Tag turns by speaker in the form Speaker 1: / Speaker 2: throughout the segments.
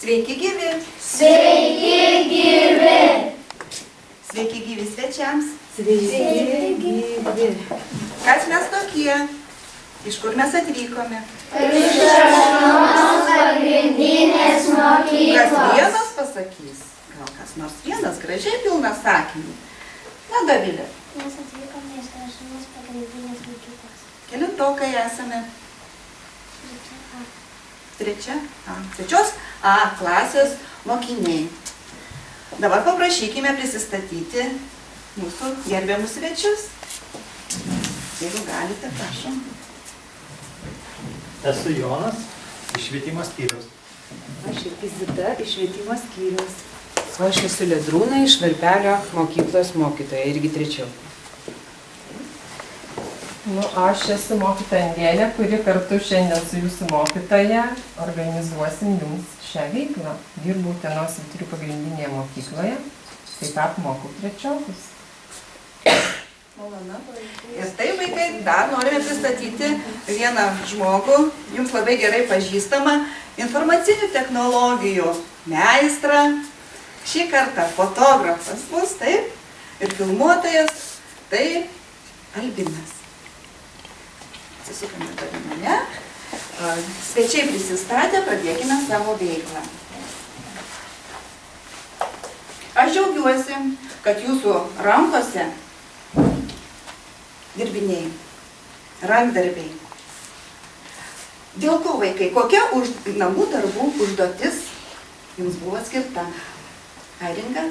Speaker 1: Sveiki gyvi.
Speaker 2: Sveiki gyvi.
Speaker 1: Sveiki gyvi svečiams.
Speaker 2: Sveiki gyvi.
Speaker 1: Kas mes tokie? Iš kur mes atvykome?
Speaker 2: Iš Rašmenos pagrindinės mokyklos.
Speaker 1: Kas vienas pasakys? Gal kas nors vienas gražiai pilną sakinį? Na, Dovilė.
Speaker 2: Mes atvykome iš Rašmenos pagrindinės mokyklos.
Speaker 1: Kelintokai esame? Trečios A klasės mokiniai. Dabar paprašykime prisistatyti mūsų gerbiamus svečius. Jeigu galite, prašom.
Speaker 3: Esu Jonas iš švietimo skyriaus.
Speaker 4: Aš irgi Zita iš švietimo skyriaus. O aš esu Ledrūna iš Varpelio mokyklos mokytoja, irgi trečiokė.
Speaker 5: Aš esu mokytoja Angelė, kuri kartu šiandien su jūsų mokytoja organizuosim jums šią veiklą. Dirbu Utenos Vyturių pagrindinėje mokykloje, taip pat mokau trečiokus.
Speaker 1: Malonu. Ir taip, vaikai, dar norime pristatyti vieną žmogų, jums labai gerai pažįstamą, informacinių technologijų meistrą. Šį kartą fotografas bus, taip, ir filmuotojas, tai Albinas. Atsisukame dabar į mane. Svečiai prisistatę, pradėkime savo veiklą. Aš džiaugiuosi, kad jūsų rankose dirbiniai, rankdarbiai. Dėl ko, vaikai, kokia namų darbų užduotis jums buvo skirta? Airinga?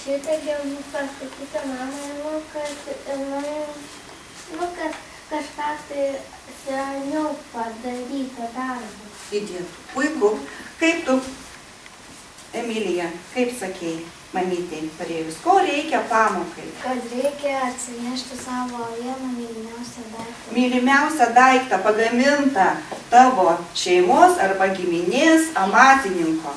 Speaker 2: Šitą galiu pasakyti mamai, kad kažką tai seniau padaryta darbą.
Speaker 1: Įdėt. Puiku. Kaip tu, Emilija, kaip sakėjai, mamytei parėjus, ko reikia pamokai?
Speaker 2: Kad reikia atsinešti savo vieną mylimiausią daiktą.
Speaker 1: Mylimiausią daiktą pagamintą tavo šeimos arba giminės amatininko.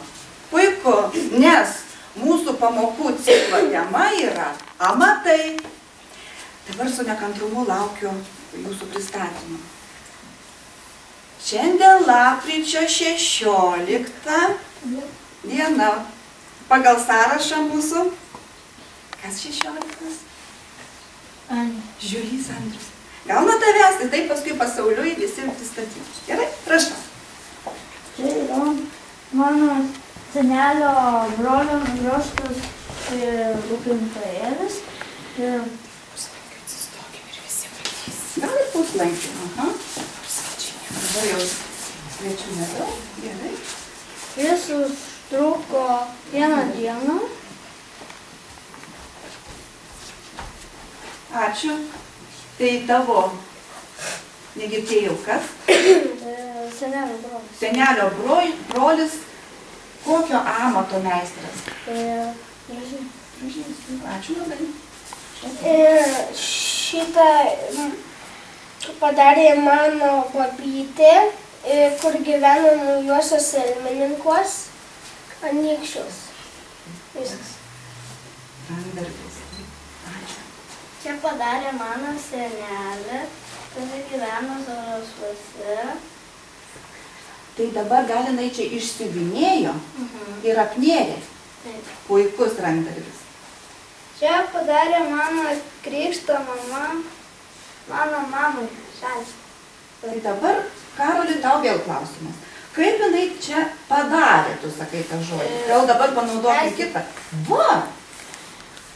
Speaker 1: Puiku, nes mūsų pamokų ciklo tema yra amatai. Dabar su nekantrumu laukiu jūsų pristatymą. Šiandien lapkričio 16 diena. Pagal sąrašą mūsų. Kas 16? Žiūrys Andrius. Gal nuo tavęs, tai taip paskui pasauliui visi pristatyti. Gerai? Prašau.
Speaker 2: Čia yra mano senelio brolio drožtas rūpintojėlis.
Speaker 1: Gal ir puslankį. Aha. Dabar jau svečių nedaug. Gerai.
Speaker 2: Jis užtruko vieną dieną.
Speaker 1: Ačiū. Tai tavo, negirdėjau kas?
Speaker 2: Senelio brolis.
Speaker 1: Senelio brolis, kokio amato meistras? Ačiū labai.
Speaker 2: Šitą padarė mano babytė, kur gyvena Naujuosios Elmininkuos, Anykščiuos. Viskas.
Speaker 1: Rankdarbis. Ačiū.
Speaker 2: Čia padarė mano senelė, kuri gyvena Zarasuose.
Speaker 1: Tai dabar gal jinai čia išsiuvinėjo ir apnėrė.
Speaker 2: Taip.
Speaker 1: Puikus rankdarbis.
Speaker 2: Čia padarė mano krikšto mama, mano mamai šalčiai.
Speaker 1: Tai dabar, Karoli, tau vėl klausimas. Kaip jinai čia padarė, tu sakai tą žodį? Gal dabar panaudokai kitą? Va!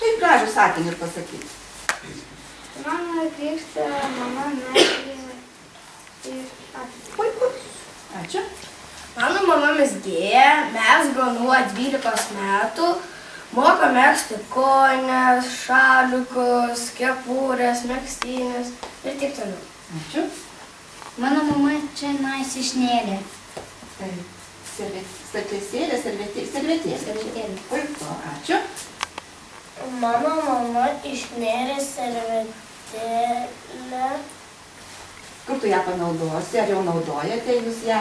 Speaker 1: Taip gražų sakinį ir pasakyti.
Speaker 2: Mano krikšto mama mezgė ir
Speaker 1: Puiku. Ačiū.
Speaker 6: Mano mama mezgėja, mezgo nuo 12 metų, moka megzti kojines, šalikus, kepures, megztines ir taip toliau.
Speaker 1: Ačiū.
Speaker 2: Mano mama čia išnėrė.
Speaker 1: Tai servetėlė, servetėlė. Puiku. Ačiū.
Speaker 2: Mano mama išnėrė servetėlę.
Speaker 1: Kur tu ją panaudosi? Ar jau naudojate jūs ją?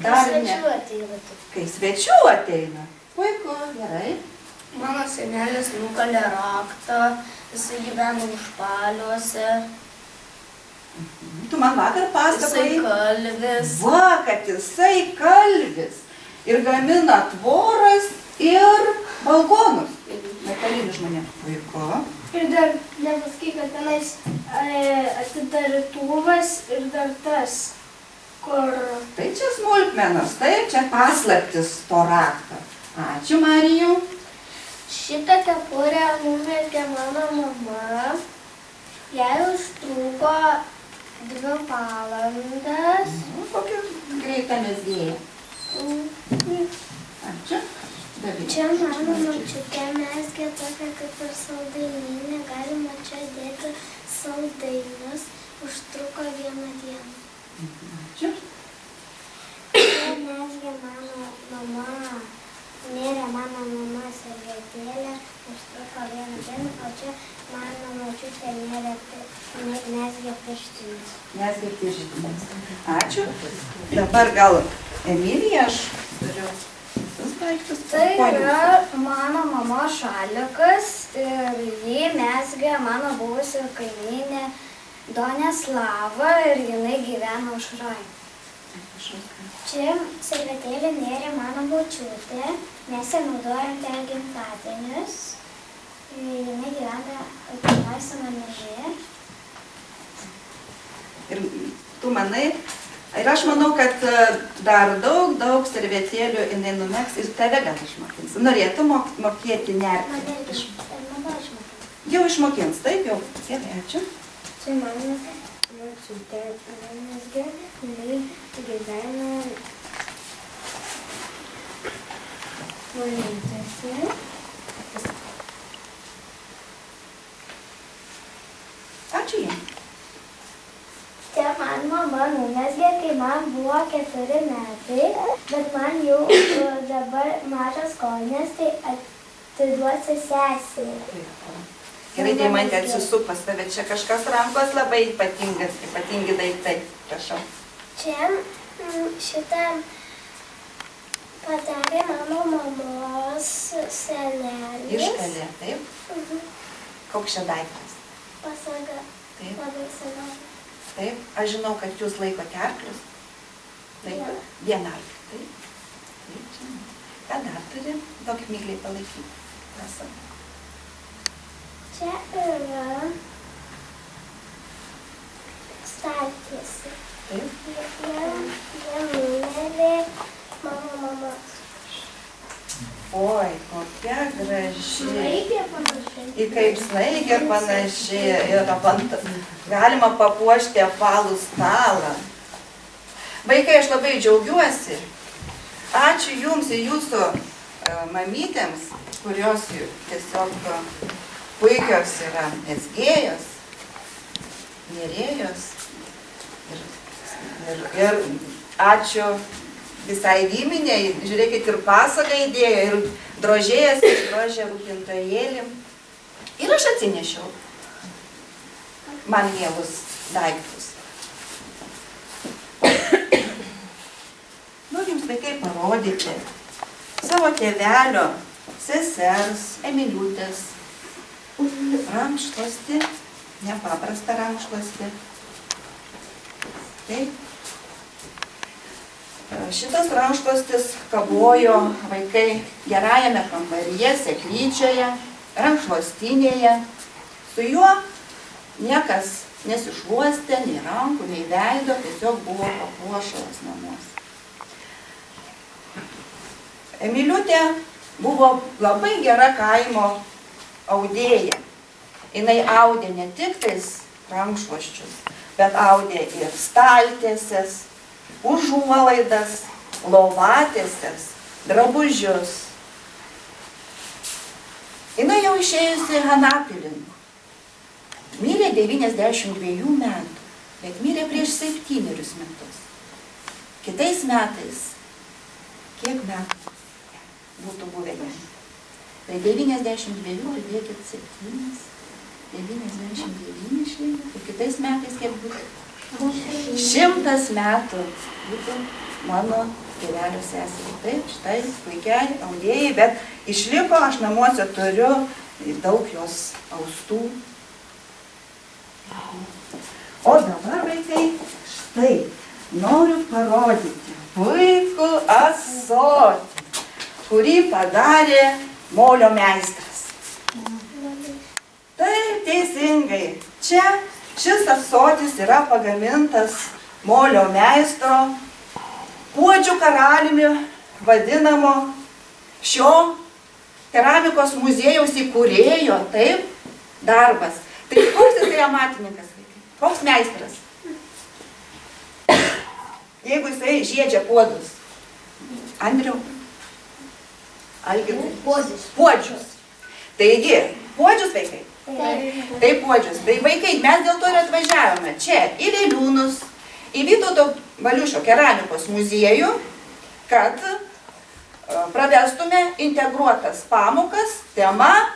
Speaker 1: Dar ne. Kai svečių ateina. Puiku, gerai.
Speaker 6: Mano senelis nukalė raktą, jisai gyvena Užpaliuose.
Speaker 1: Tu man vakar pasakojai.
Speaker 6: kalvis.
Speaker 1: Va, kad jisai kalvis. Ir gamina tvoras ir balkonus. Metalinių žmonėm. Puiku.
Speaker 2: Ir dar nepasakyk, kad tenais atidarytuvas ir dar tas, kur...
Speaker 1: Tai čia smulkmenos, taip, čia paslaptis to rakto. Ačiū, Marijau.
Speaker 2: Šitą kepurę numetė mano mama. Jai užtruko 2 valandas.
Speaker 1: Kokia greita mezgėja. Ačiū.
Speaker 2: Čia mano močiutė mezgė tokią kaip ir saldaininę. Galima čia dėti saldainius. Užtruko 1 dieną.
Speaker 1: Ačiū.
Speaker 2: Čia mezgė mano mama. Nėrė mano mama servetėlę. Užtruko 1 dieną. O čia mano močiutė mezgė pirštines.
Speaker 1: Mezgė pirštines. Ačiū. Dabar gal Emilija, aš turiu visus daiktus.
Speaker 2: Tai yra mano mama šalikas ir jį mezgė mano buvusi kaimynė Doneslava ir jinai gyveno Aušroj. Čia servetėlį nėrė mano močiutė, mes ją naudojam per gimtadienius. Jinai gyvena Utenos Maniežė.
Speaker 1: Ir tu manai, ir aš manau, kad dar daug servetėlių jinai numegs ir tave gal išmokins. Norėtų mokėti nerti. Jau išmokins, taip jau. Gerai, ačiū.
Speaker 2: Čia mano močiutė mezgė, jinai gyvena Molėtuose.
Speaker 1: Ačiū jiem.
Speaker 2: Čia man mama numezgė, kai man buvo 4 metai, bet man jau dabar mažas kojinės, tai atiduosiu sesei.
Speaker 1: Gerai, Deimantė, atsisuk pas tave, čia kažkas rankos labai ypatingi daiktai. Prašau.
Speaker 2: Čia šitą padarė mano mamos senelis.
Speaker 1: Iškalė, taip? Koks čia daiktas?
Speaker 2: Pasaga.
Speaker 1: Taip.
Speaker 2: Labai sena.
Speaker 1: Taip, aš žinau, kad jūs laikote arklius. Taip, vieną arklį. Taip, taip, čia. Ką dar turi? Duok Migliai palaikyti. Prašau.
Speaker 2: Čia yra staltiesė.
Speaker 1: Taip.
Speaker 2: Jie numerė mano mama.
Speaker 1: Oi, kokia graži.
Speaker 2: Snaigė panašiai.
Speaker 1: Į kaip snaigė panaši. Ir galima papuošti apvalų stalą. Vaikai, aš labai džiaugiuosi. Ačiū jums ir jūsų mamytėms, kurios tiesiog puikios yra mezgėjos, nėrėjos. Ir ačiū visai giminiai, žiūrėkit, ir pasaką įdėjo, ir drožėjas išdrožė rūpintojėlį. Ir aš atsinešiau man mielus daiktus. Noriu jums vaikai parodyti savo tėvelio, sesers, Emiliutės rankšluostį, nepaprastą rankšluostį. Taip. Šitas rankšluostis kabojo vaikai gerajame kambaryje, seklyčioje, rankšluostinėje. Su juo niekas nesišluostė, nei rankų, nei veido, tiesiog buvo papuošalas namuose. Emiliutė buvo labai gera kaimo audėja. Jinai audė ne tik tais rankšluosčius, bet audė ir staltieses, užuolaidas, lovatieses, drabužius. Jinai jau išėjusi Hanapilin. Mirė 92 metų, bet mirė prieš 7 metus. Kitais metais, kiek metų būtų buvę jam? Tai 92, pridėkit 7, 99 išlygų, ir kitais metais kiek būtų? 100 metų būtų mano tėvelio seserį. Taip, štai puikiai audėjai, bet išliko, aš namuose turiu daug jos austų. O dabar, vaikai, štai, noriu parodyti puikų ąsotį, kurį padarė molio meistras. Taip, teisingai. Čia šis ąsotis yra pagamintas molio meistro, Puodžių karaliumi vadinamo šio keramikos muziejaus įkūrėjo, taip, darbas. Tai koks jisai amatininkas, vaikai? Koks meistras? Jeigu jisai žiedžia puodus. Andriau? Algirdai? Puodžius. Taigi, puodžius, vaikai? Tai puodžius. Tai vaikai, mes dėl to ir atvažiavome čia, į Vėliūnus, į Vytauto Valiušio keramikos muziejų, kad pravestumė integruotas pamokas, tema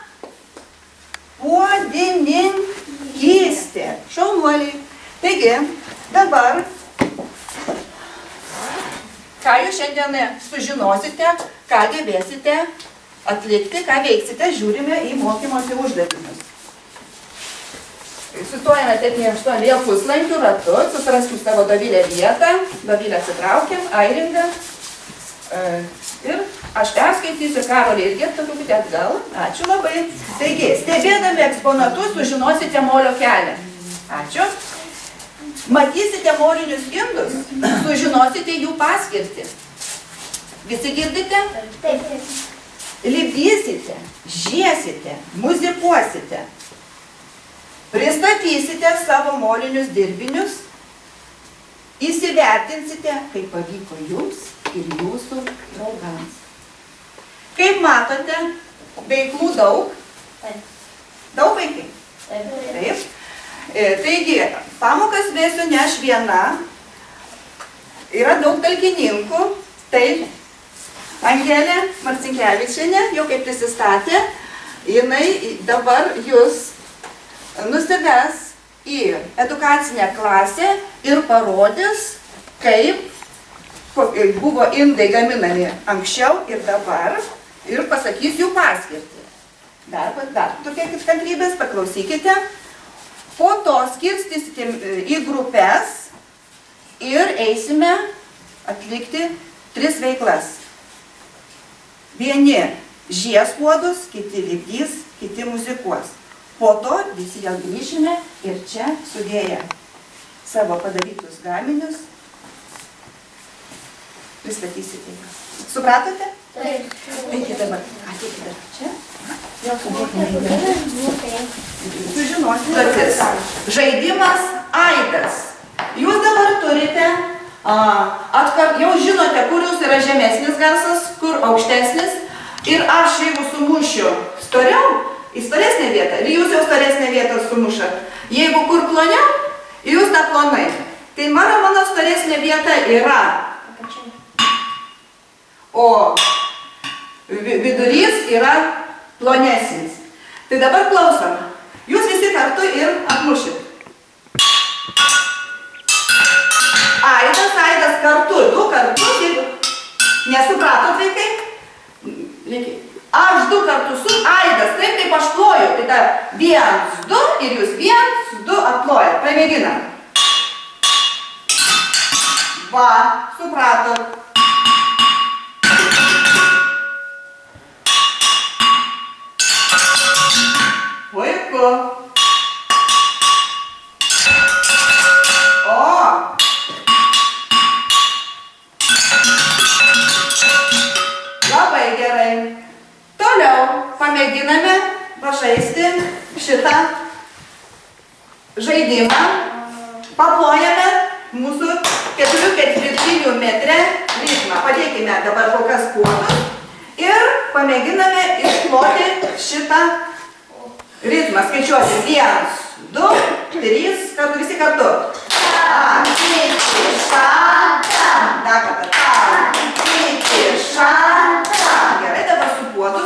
Speaker 1: puodininkystė. Šaunuoliai. Taigi, dabar, ką jūs šiandien sužinosite, ką gebėsite atlikti, ką veiksite, žiūrime į mokymosi uždavinius. Sustojame taip į 8 puslankių ratu, susiraskim savo Dovilę vietą, Dovilę atsitraukiam, Airingą. Ir aš perskaitysiu, Karolį irgi truputį atgal. Ačiū labai. Taigi, stebėdami eksponatus, sužinosite molio kelią. Ačiū. Matysite molinius indus, sužinosite jų paskirtį. Visi girdite?
Speaker 2: Taip.
Speaker 1: Lipdysite, žiesite, muzikuosite. Pristatysite savo molinius dirbinius, įsivertinsite, kaip pavyko jums ir jūsų draugams. Kaip matote, veiklų daug. Daug vaikai? Taip. Taigi, pamokas vesiu ne aš viena. Yra daug talkininkų. Taip, Angelė Marcinkevičienė, jau kaip prisistatė, jinai dabar jūs nusives į edukacinę klasę ir parodys, kaip buvo indai gaminami anksčiau ir dabar ir pasakys jų paskirtį. Dar tokia kaip kantrybės, paklausykite. Po to skirstysite į grupės ir eisime atlikti 3 veiklas. Vieni žies puodus, kiti lipdys, kiti muzikuos. Po to visi jau grįžime ir čia sudėję savo padarytus gaminius pristatysite juos. Supratote?
Speaker 2: Taip.
Speaker 1: Eikite dabar. Ateikite čia. Vėl sudėkime. Sužinosite. Žaidimas aidas. Jūs dabar turite, jau žinote, kur jūs yra žemesnis garsas, kur aukštesnis. Ir aš, jeigu sumušiu storiau, į storesnę vietą, ir jūs jau storesnę vietą sumušat. Jeigu kur ploniau, jūs tą plonai. Tai mano storesnė vieta yra. O vidurys yra plonesnis. Tai dabar klausom. Jūs visi kartu ir apmušit. Aidas kartu, 2 kartus. Nesupratot, vaikai? Likiai. Aš 2 kartus su aidas, taip kaip aš ploju. Tai ta 1, 2 ir jūs 1, 2 aplojat. Pamėginam. Va, supratot. Puiku. O. Labai gerai. Toliau pamėginame pažaisti šitą žaidimą. Paplojame mūsų 4/4 metrę ritmą. Padėkime dabar kol kas puodus ir pamėginame išploti šitą ritmą. Skaičiuoti 1, 2, 3, kartu, visi kartu. Tam, iki, šatam. Dar kartą. Tam, iki, šatam. Gerai, dabar su puodu,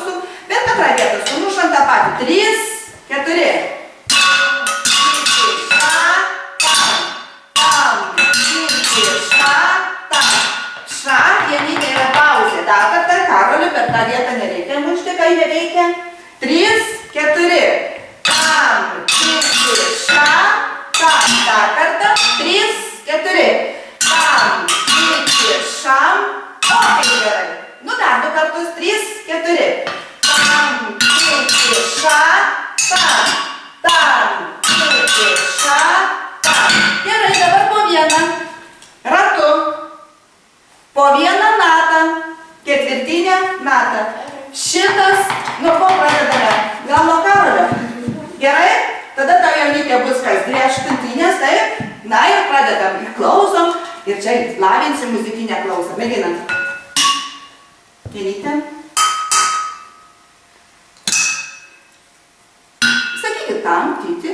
Speaker 1: bet antrą vietą sumušant tą patį. 3, 4. Iki, šatam. Tam, iki, šatam. Ša, vieninė yra pauzė. Dar kartą, Karoliu, per tą vietą nereikia mušti, kai neveikia. 3, 4. Tam, iki, šatam. Dar kartą. tam, tam, tėti, ša, tam. Gerai, dabar po vieną. Ratu. Po vieną natą. Ketvirtinę natą. Šitas, nuo ko pradedame? Gal nuo Karolio? Gerai? Tada tau Jonytė bus kas? Dvi aštuntinės, taip? Na ir pradedam. Ir klausom. Ir čia lavinsim muzikinę klausą. Mėginam. Jonytė. Sakykit tam, tyti.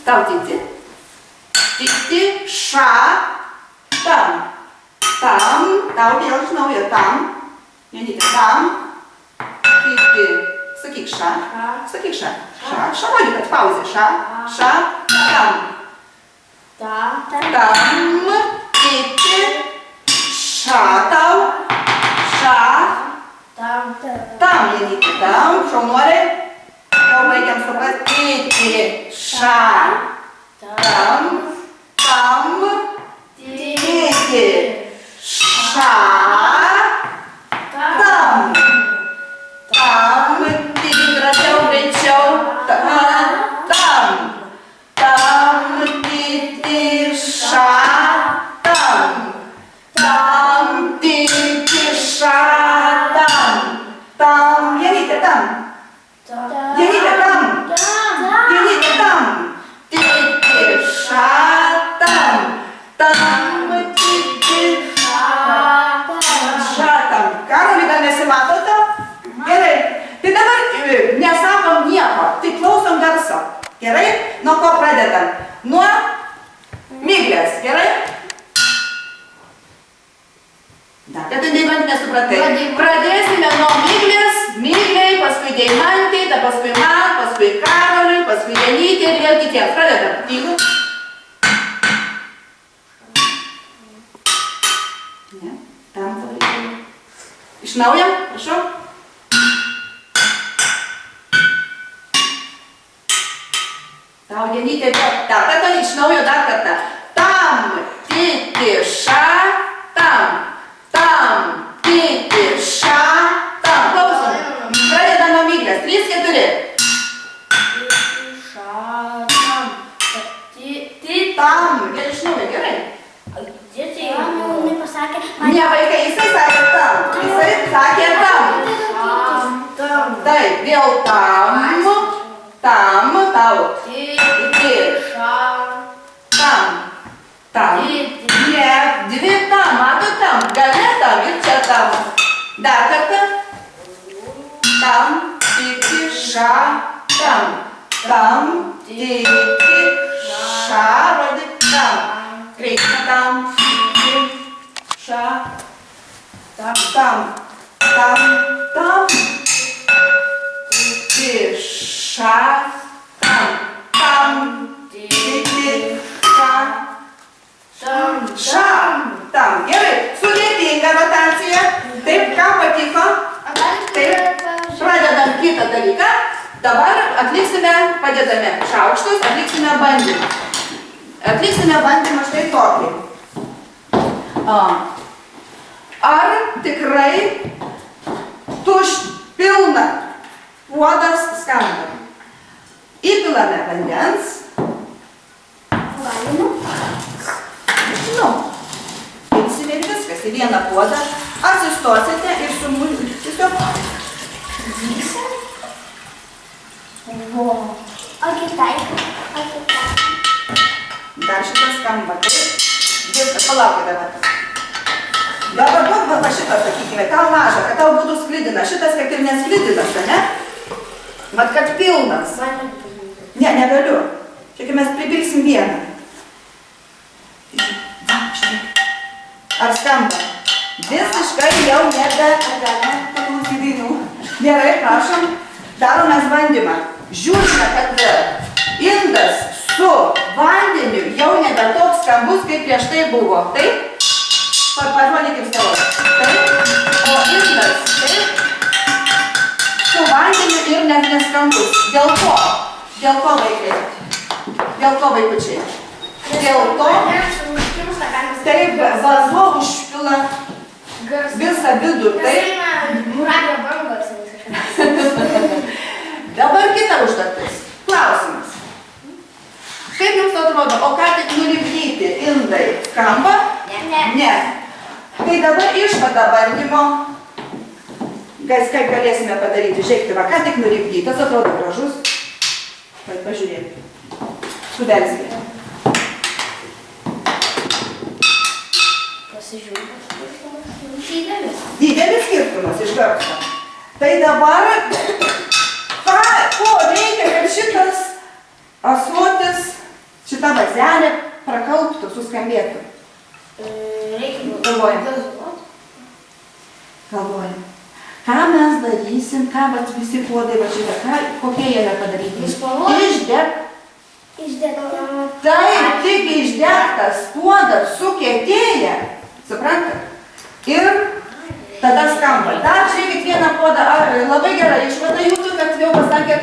Speaker 1: Tau tyti. Tyti, ša, tam. Tam, tau vėl iš naujo, tam. Jonytė, tam. Tyti. Sakyk ša. Sakyk ša. Ša. Ša, kad pauzė. Ša. Ša. Tam. Tam. Tyti. Ša tau. Ša. Tam, Jonytė. Tam. Šaunuoliai. Jau baigiam suprasti. Tyti. Ša. Tam. Tam. Tyti. Ša. Tam. Tam. Tyti gražiau, greičiau. Tam. Tam. Tyti. Ša. Tam. Tam. Tyti. Ša. Tam. Tam. Jonytė, tam. Jonytė, tam. Jonytė, tam. Tyti. Ša. Tam. Tam. Tyti. Ša. Tam. Karoli, gal nesimatote? Gerai. Tai dabar nesakom nieko, tik klausom garso. Gerai? Nuo ko pradedam? Nuo miglės. Gerai? Dar kad deimantį nesupratai. Pradėsime nuo miglės, migliai, paskui deimantį, tada paskui man, paskui Karoliui, paskui Janytė ir vėl kitiems. Pradedam. Tylu. Ne? Tam toliau. Iš naujo, prašau. Tau Janytė vėl. Dar kartą iš naujo, dar kartą. Tam, tyti, ša, tam. Tam, tyti, ša, tam. Klausom. Pradedam nuo miglės. 3, 4. Tam. Vėl iš naujo, gerai. Ne vaikai, jisai sakė tam. Jisai sakė tam. Taip, vėl tam. Tam, tau. Tyti. Tam. Tam. Ne, 2 tam, matot tam. Gale tam ir čia tam. Dar kartą. Tam, tyti, ša, tam. Tam, tyti, ša, rodyk tam. Kreipime tam, tyti, ša, tam, tam. Tam, tam. Tyti, ša, tam. Tam, tyti, ša, ša, tam. Gerai, sudėtinga rotacija. Taip, ką patiko? Taip, pradedam kitą dalyką. Dabar atliksime, padedame šaukštus, atliksime bandymą. Atliksime bandymą štai tokį. Ar tikrai pilna puodas skamba? Įpilame vandens. Žinau. Pilsime ir viskas į vieną puodą. Atsistosite ir tiesiog.
Speaker 2: O kitai?
Speaker 1: Dar šitas skamba. Viskas, palaukite dabar. Dabar duok va šitą, sakykime, tau mažą, kad tau būtų sklidinas. Šitas kaip ir nesklidinas, ne? Vat kad pilnas. Ne, negaliu. Čia kai mes pripilsim vieną. Ar skamba? Visiškai jau nebe. Ar galime paklausyti dainų? Gerai, prašom. Daromės bandymą. Žiūrime, kad indas su vandeniu jau nebe toks skambus, kaip prieš tai buvo. Taip? Pažuodykim savo. Taip? O indas, taip? Su vandeniu ir net neskambus. Dėl ko? Dėl ko vaikai? Dėl ko vaikučiai? Dėl to, taip, vanduo užpila visą vidų, taip? išvada bandymo. Kaip galėsime padaryti? Žiūrėkite, va, ką tik nulipdytas, atrodo gražus. Pažiūrėk. Sudelskite. Didelis skirtumas iš garso. Tai dabar, ko reikia, kad šitas ąsotis, šita vazelė prakalbtų, suskambėtų? Galvojam. Ką mes darysim, ką visi puodai važiuoja, kokie jie yra padaryti? Išdegta. Taip, tik išdegtas puodas sukietėja, suprantat? Ir tada skamba. Dar žiūrėkit vieną puodą, labai gerai išvada jūsų, kad jau pasakėt,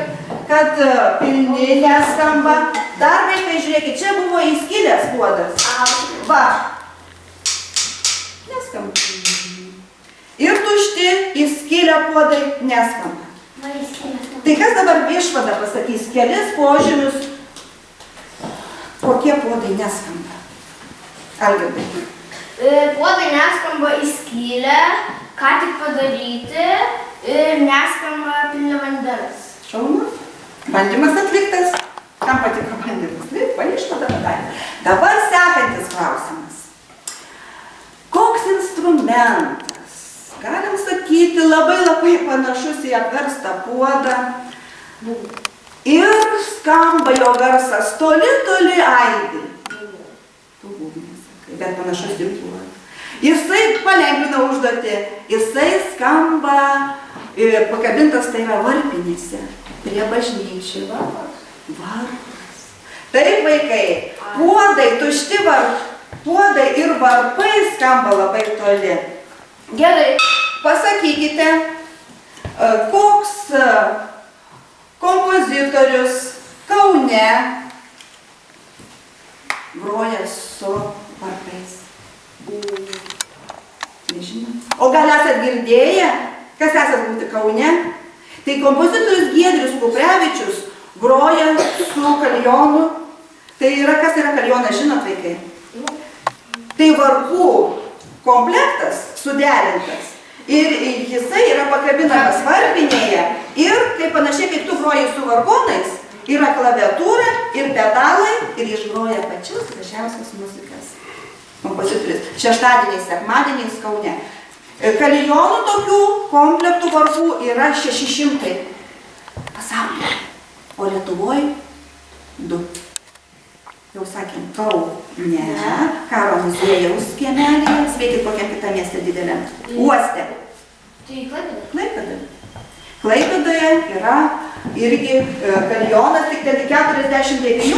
Speaker 1: kad pilni neskamba. Dar vaikai, žiūrėkit, čia buvo įskilęs puodas. Va. Neskamba. Ir tušti įskilę puodai neskamba. Tai kas dabar išvada pasakys? Kelis požymius, kokie puodai neskamba. Algirdai.
Speaker 6: Puodai neskamba įskilę, ką tik padaryti ir neskamba pilni vandens.
Speaker 1: Šaunu. Bandymas atliktas. Kam patiko bandymas? Taip, išvada padarė. Dabar sekantis klausimas. Koks instrumentas, galim sakyti, labai panašus į apverstą puodą ir skamba jo garsas toli aidi. Bet panašus į puodą. Jisai palengvina užduotį, jisai skamba, pakabintas tai yra varpinėse, prie bažnyčių. Varpas. Taip, vaikai, puodai, tušti puodai ir varpai skamba labai toli. Gerai, pasakykite, koks kompozitorius Kaune groja su varpais. Nežinau. O gal esat girdėję, kas esat būti Kaune? Tai kompozitorius Giedrius Kuprevičius groja su kaljonu. Tai yra, kas yra kaljonas, žinot, vaikai? Tai varpų komplektas suderintas. Ir jisai yra pakabinamas varpinėje. Ir kaip panašiai, kaip tu groji su vargonais, yra klaviatūra ir pedalai ir išgroja pačius gražiausias muzikas. Kompozitorius. Šeštadieniais, sekmadieniais Kaune. Kaljonų tokių komplektų varpų yra 600 pasaulyje. O Lietuvoje 2. Jau sakėm, Kaune, Karo muziejaus kiemelėje, sveikit kokiam kitą miestą didelėm. Uoste.
Speaker 6: Tai
Speaker 1: Klaipėdoje. Klaipėdoje yra irgi kaljonas, tik 49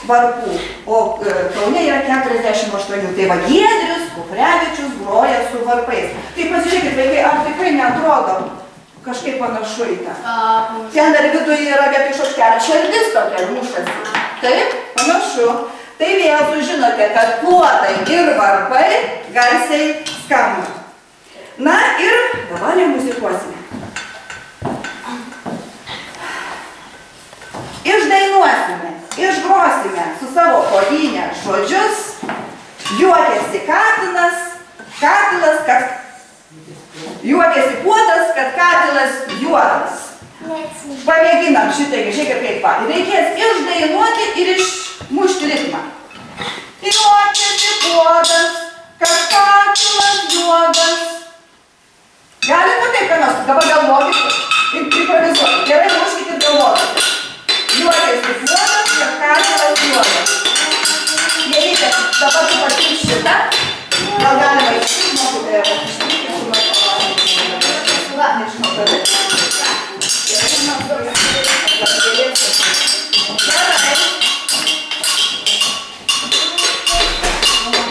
Speaker 1: varpų, o Kaune yra 48. Tai va Giedrius Kuprevičius groja su varpais. Tai pasižiūrėkit, vaikai, ar tikrai neatrodo kažkaip panašu į tą? Ten dar viduje yra vietoj šaukštelio širdis tokia mušasi. Taip, panašu. Tai vėl sužinote, kad puodai ir varpai garsiai skamba. Na ir dabar jau muzikuosime. Išdainuosime, išgrosime su savo puodynę žodžius. Juokiasi katilas, kad juokiasi puodas, kad katilas juodas. Pamėginam šitaip, žiūrėkit kaip va. Reikės išdainuoti ir išmušti ritmą. Juokiasi puodas, kad katilas juodas. Galite taip, ką nors, dabar galvokit ir improvizuokit. Gerai, muškit ir galvokit. Juokiasi puodas, kad katilas juodas. Nereikia, dabar tu pačiūs šitą. Gal galima išmokyti, nežinau, kada.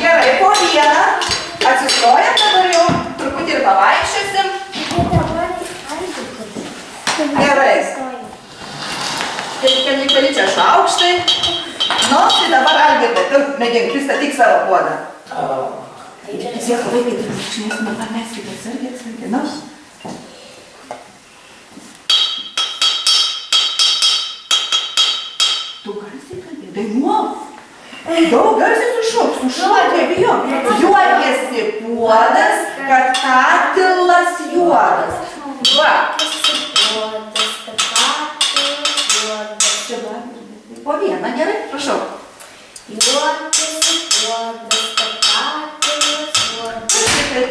Speaker 1: Gerai, po vieną atsistojam, dabar jau truputį ir pavaikščiosim. Gerai. Tai keli čia šaukštai. Nu, tai dabar Algirdai, tu mėgink, pristatyk savo puodą. Sėko vaikai, tai išmėsime, pameskite, atsargiai, nu. Tu garsiai kalbė, dainuok. Daug garsiai su sušok, nebijok. Juokiasi puodas, kad katilas juodas. Va. Čia va, po vieną, gerai, prašau.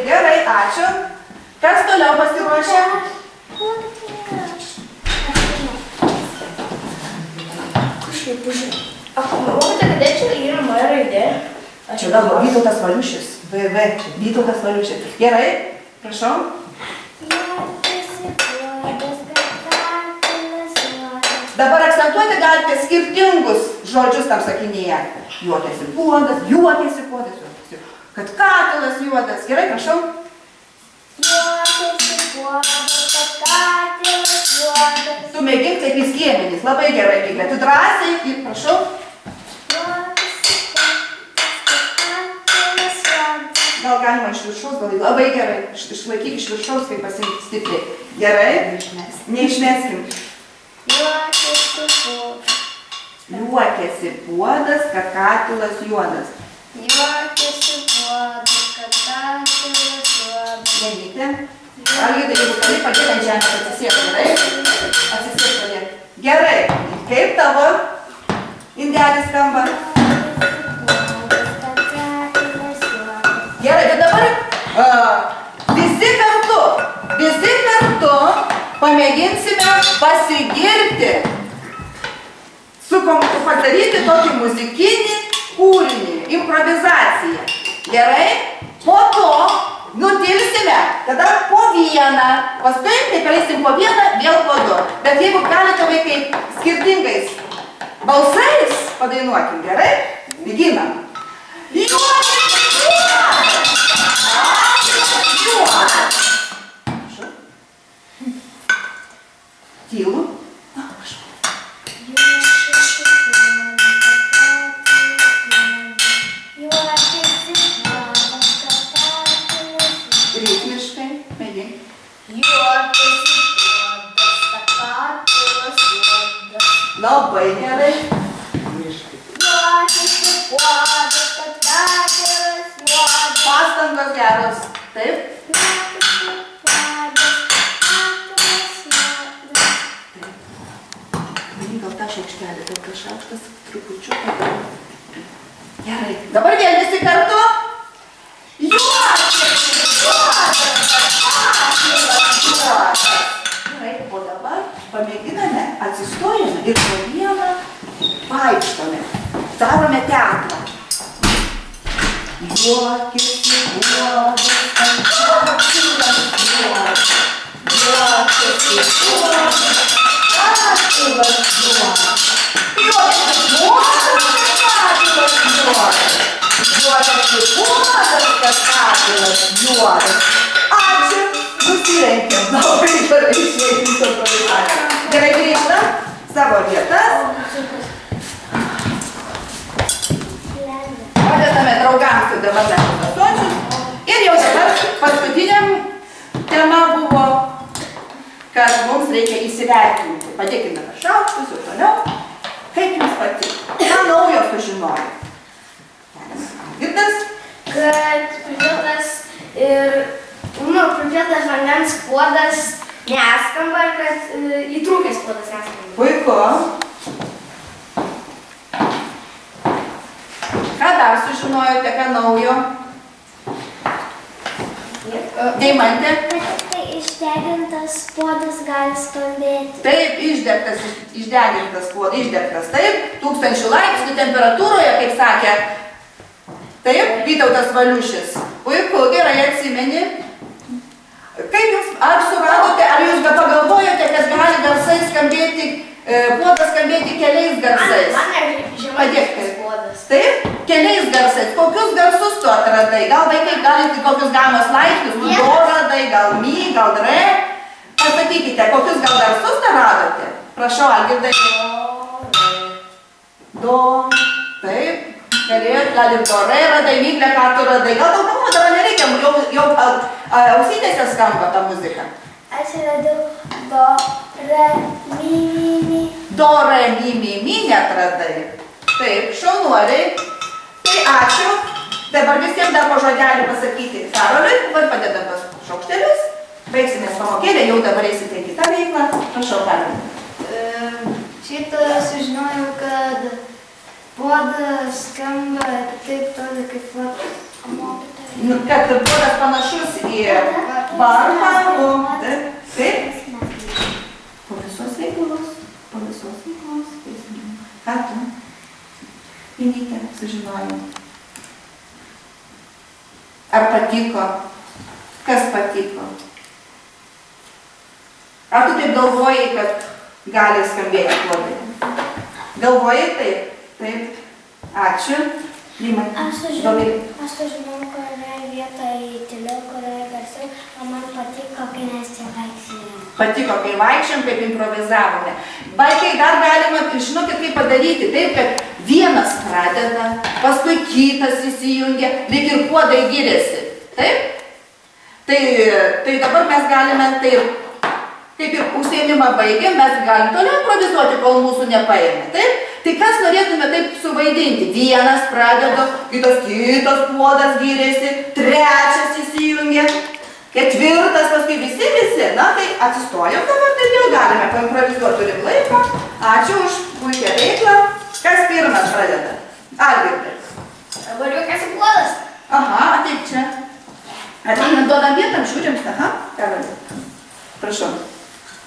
Speaker 1: Gerai, ačiū. Kas toliau pasiruošė?
Speaker 6: Mokytoja, kada čia yra M raidė?
Speaker 1: Čia gal Vytautas Valiušis. VV, Vytautas Valiušis. Gerai, prašau. Dabar akcentuoti galite skirtingus žodžius tam sakinyje. Juokiasi puodas, juokiasi puodas. Kad katilas juodas. Gerai, prašau. Tu mėgink taip į skiemenis. Labai gerai, Miglė. Tu drąsiai, prašau. Gal galima iš viršaus, gal labai gerai. Išlaikyk iš viršaus, kaip pasirinkti stipriai. Gerai? Neišmeskim. Juokiasi puodas, kad katilas juodas. Nenytė. Algidai, jeigu gali padėti ant žemės, atsisiek, gerai? Atsisiek padėti. Gerai. Kaip tavo indelis skamba? Gerai, bet dabar visi kartu pamėginsime pasigirti, padaryti tokį muzikinį kūrinį, improvizaciją. Gerai? Po to nutilsime, tada po vieną, paskui, kai paleisim po vieną, vėl po du. Bet jeigu galite vaikai skirtingais balsais padainuokim, gerai? Lyginam. Tylu. Ritmiškai, mėgink. Labai gerai. Pastangos geros. Taip? Gal tą šaukštelį, gal tas šaukštas trupučiuką. Gerai. Dabar vėl visi kartu. Gerai, o dabar pamėginame, atsistojame ir po vieną vaikštome. Darome teatrą. Juokiasi puodas, kad katilas juodas. Juokiasi puodas, kad katilas juodas. Juokiasi puodas, kad katilas juodas. Juokiasi puodas, kad katilas juodas. Ačiū, nusilenkiam. Labai gerai išveikim improvizaciją. Gerai, grįžtam savo vietas. Padedame draugams ir dabar mes pasočius. Ir jau dabar paskutiniam tema buvo, kad mums reikia įsivertinti. Padėkime šaukštus ir toliau. Kaip jums patiko? Ką naujo sužinojo? Girdas?
Speaker 6: Kad pripiltas vandens puodas neskamba ir kad įtrūkęs puodas neskamba.
Speaker 1: Puiku. Ką dar sužinojote, ką naujo? Deimantė?
Speaker 2: Tai išdegintas puodas gali skambėti.
Speaker 1: Taip, išdegintas puodas, išdegtas, taip, 1000 laipsnių temperatūroje, kaip sakė. Taip, Vytautas Valiušis. Puiku, gerai atsimeni. Kaip jūs, ar suradote, ar jūs pagalvojote, kad gali garsai skambėti, puodas skambėti keliais garsais?
Speaker 6: Man žemaitis puodas.
Speaker 1: Taip, keliais garsais. Kokius garsus tu atradai? Gal vaikai galite kokius gamos laipsnius? Tu do radai, gal mi, gal re? Pasakykite, kokius gal garsus dar radote? Prašau, Algirdai. Do, taip. Galėjot, gal ir do re radai, Miglė, ką tu radai. Gal daug dabar nereikia, jau ausytėse skamba ta muzika.
Speaker 2: Aš radau do, re, mi, mi, mi.
Speaker 1: Do, re, mi, mi, mi netradai. Taip, šaunuoliai. Tai ačiū. Dabar visiems dar po žodelį pasakyti. Karoliui, dabar padedam pas šaukštelius. Baigsime pamokėlę, jau dabar eisite į kitą veiklą. Prašau, Karoliui.
Speaker 6: Šitą sužinojau, kad puodas skamba taip toli kaip mokytoja.
Speaker 1: Kad puodas panašus į varpą, o taip. Po visos veiklos. Ką tu? Vinytė, sužinojau. Ar patiko? Kas patiko? Ar tu taip galvojai, kad gali skambėti puodai? Galvojai taip? Taip. Ačiū. Rimai.
Speaker 2: Aš sužinau, kurioje vietoje tyliau, kurioje garsiau, o man patiko, kai mes čia vaikščiojame.
Speaker 1: Patiko, kai vaikščiam, kaip improvizavome. Vaikai dar galima, žinokit, kaip padaryti, taip, kad vienas pradeda, paskui kitas įsijungia, lyg ir puodai giriasi. Taip? Tai dabar mes galime taip, kaip ir užsiėmimą baigėm, mes galim toliau improvizuoti, kol mūsų nepaėmė. Taip? Tai kas norėtume taip suvaidinti? Vienas pradeda, kitas puodas giriasi, trečias įsijungia. Ketvirtas, paskui visi, na tai atsistojom dabar, tai jau galime paimprovizuoti, turim laiko. Ačiū už puikią veiklą. Kas pirmas pradeda? Algirdai.
Speaker 6: Valiukas ir puodas.
Speaker 1: Aha, ateik čia. Ateinam, duodam vietam, žiūrim. Aha, Karoliui. Prašau.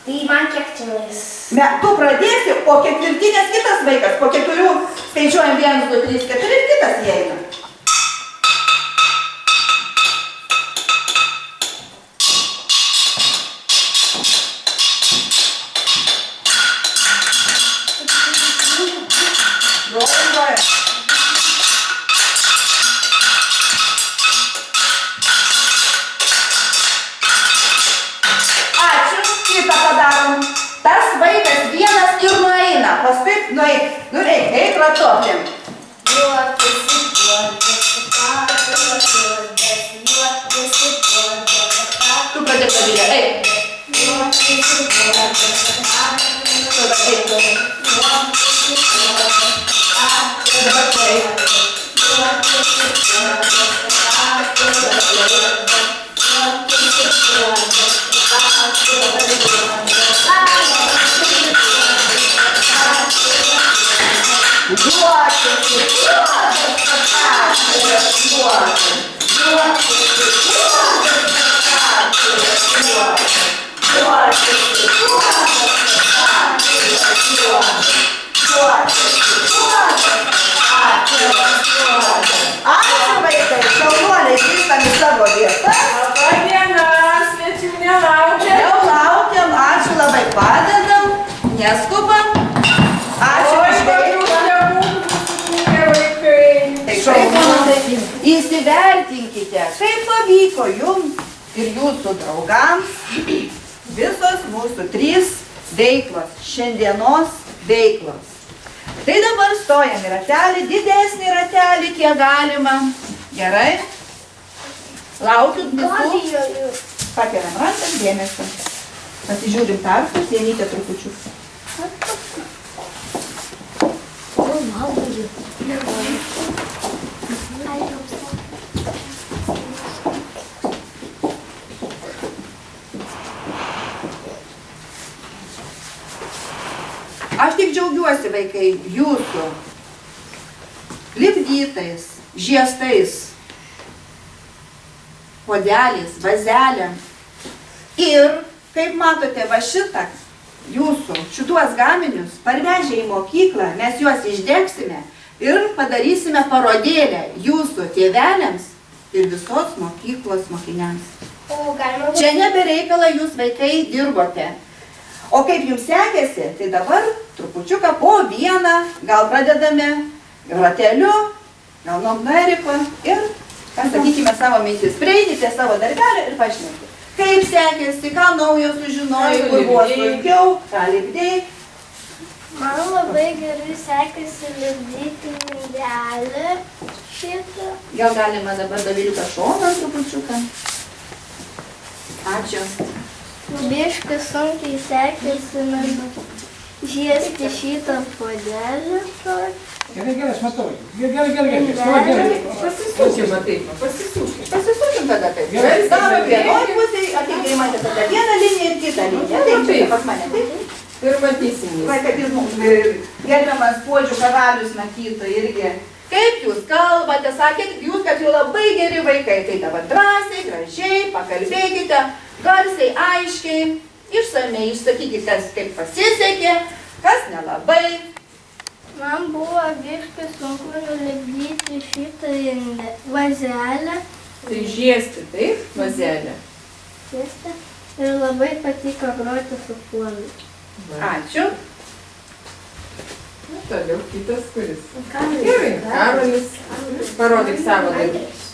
Speaker 6: Tai man kiek čia lais?
Speaker 1: Tu pradėsi, o ketvirtinės kitas vaikas, po 4 skaičiuojam 1, 2, 3, 4 ir kitas įeina. Paskui eik ratu aplink. Tu pradėk pavydę, eik. Dabar tu eik. Ačiū vaikai, šaunuoliai, grįžtam į savo vietą.
Speaker 5: Labą dieną, svečių nelaukia.
Speaker 1: Jau laukiam, ačiū labai, padedam, neskubam. Ačiū už vaikai. Įsivertinkite, kaip pavyko jums ir jūsų draugams visos mūsų 3 veiklos, šiandienos veiklos. Tai dabar stojam į ratelį, didesnį ratelį, kiek galima. Gerai? Laukiu visų. Pakeliam rankas, dėmesio. Pasižiūrim tarpus, Jenytė trupučiu. Aš tik džiaugiuosi, vaikai, jūsų lipdytais, žiestais, puodeliais, vazelėm. Ir, kaip matote, va šitą jūsų, šituos gaminius parvežę į mokyklą, mes juos išdegsime ir padarysime parodėlę jūsų tėveliams ir visos mokyklos mokiniams. Čia nebereikalą jūs, vaikai, dirbote. O kaip jums sekėsi, tai dabar trupučiuką po vieną, gal pradedame rateliu, gal nuo Eriko ir pasakykime savo mintis. Prieidite savo darbelį ir pašnekite. Kaip sekėsi, ką naujo sužinojai, kur buvo sunkiau, ką lipdėjai.
Speaker 2: Man labai gerai sekėsi lipdyti knygelę šitą.
Speaker 1: Gal galima dabar Doviliuką šoną trupučiuką. Ačiū.
Speaker 2: Biškai sunkiai sekėsi žiesti šitą puodelį.
Speaker 7: Gerai, aš matau. Gerai.
Speaker 5: Pasisūkime taip, pasisūkime.
Speaker 1: Pasisukim tada taip.
Speaker 5: Gerai,
Speaker 1: Darom
Speaker 5: gerai.
Speaker 1: vienoj pusėj, atidėjimate tada vieną liniją ir kitą liniją. Taip, čia pas mane. Taip.
Speaker 5: Ir matysim jį.
Speaker 1: Va, kad jis mums, gerbiamas Puodžių karalius matytų irgi. Kaip jūs kalbate, sakėt, jūs, kad jau labai geri vaikai, tai dabar drąsiai, gražiai, pakalbėkite, garsiai, aiškiai, išsamei, išsakykite, kaip pasisekė, kas nelabai.
Speaker 2: Man buvo biškai sunku nulipdyti šitą vazelę.
Speaker 5: Tai žiesti, taip, vazelė.
Speaker 2: Tiesa. Ir labai patiko groti su puolu.
Speaker 1: Ačiū.
Speaker 5: Toliau kitas kuris. Gerai, Karolis. Parodyk savo darbus.